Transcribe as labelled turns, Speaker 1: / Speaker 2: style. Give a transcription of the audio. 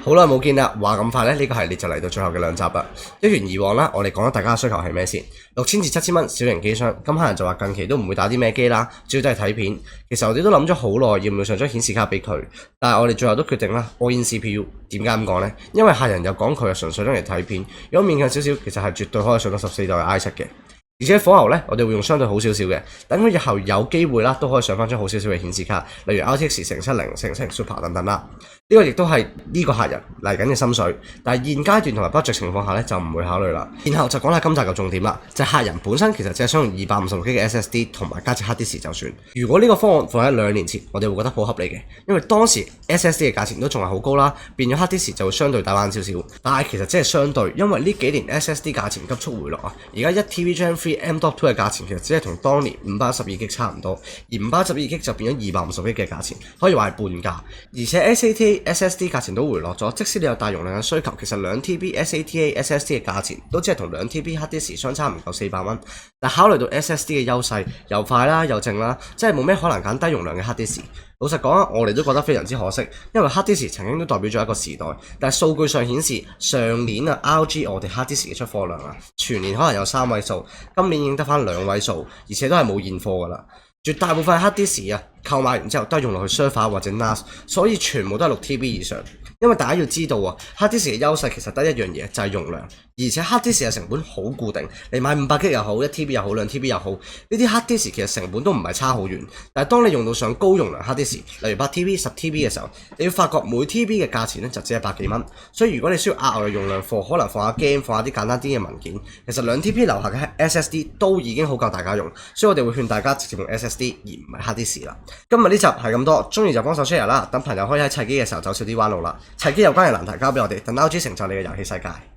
Speaker 1: 好耐冇見啦，話咁快呢，呢個系列就嚟到最後嘅兩集啦。一如以往啦，我哋講咗大家嘅需求係咩先？6000至7000蚊小型機箱，咁客人就話近期都唔會打啲咩機啦，主要都係睇片。其實我哋都諗咗好耐，要唔要上張顯示卡俾佢，但係我哋最後都決定啦 all in CPU。點解咁講呢？因為客人又講佢係純粹攞嚟睇片，如果勉強少少，其實係絕對可以上到14代嘅 i7嘅。而且火牛呢，我哋會用相對好少少嘅，等佢日後有機會啦，都可以上翻張好少少嘅顯示卡，例如 RTX 1070、1070 Super 等等啦。呢個亦都係呢個客人嚟緊嘅心水，但係現階段同埋 budget 情況下呢，就唔會考慮啦。然後就講下今集嘅重點啦，就係客人本身其實只係想用256G嘅 SSD 同埋加隻 hard disk 就算。如果呢個方案放喺2年前，我哋會覺得好合理嘅，因為當時 SSD 嘅價錢都仲係好高啦，變咗 hard disk 就會相對大翻少少。但係其實只係相對，因為呢幾年 SSD 價錢急速回落啊，而家1TB Gen3 M.2 嘅價錢其實只係同當年512G 差唔多，而512G 就變咗250G 嘅價錢，可以話係半價。而且 SATA、SSD 價錢都回落咗，即使你有大容量嘅需求，其實2TB SATA、SSD 嘅價錢都只係同2TB hard disk 相差唔夠400蚊。但考慮到 SSD 嘅優勢，又快啦又靜啦，真係冇咩可能揀低容量嘅 hard disk。老實講啊，我哋都覺得非常之可惜，因為 hard disk 曾經都代表咗一個時代，但係數據上顯示上年啊 RG 我哋 hard disk 嘅出貨量啊，全年可能有3位數，今年已經得翻2位數，而且都係冇現貨噶啦。絕大部分 hard disk 啊，購買完之後都係用落去 server 或者 NAS， 所以全部都係6TB 以上。因為大家要知道啊 ，hard disk 嘅優勢其實得一樣嘢，就係容量，而且 hard disk 嘅成本好固定，你買500G 又好，1TB 又好，2TB 又好，呢啲 hard disk 其實成本都唔係差好遠。但係當你用到上高容量 hard disk，例如8TB、10TB 嘅時候，你要發覺每 TB 嘅價錢咧就只係百幾蚊。所以如果你需要額外嘅容量貨，可能放下 game， 放下啲簡單啲嘅文件，其實2TB 樓下嘅 SSD 都已經好夠大家用。所以我哋會勸大家直接用 SSD 而唔係 hard disk 啦。今日呢集係咁多，中意就幫手 share 啦，等朋友可以喺砌機嘅時候走少啲彎路啦。砌機有關嘅難題交俾我哋，等 RG 成就你嘅遊戲世界。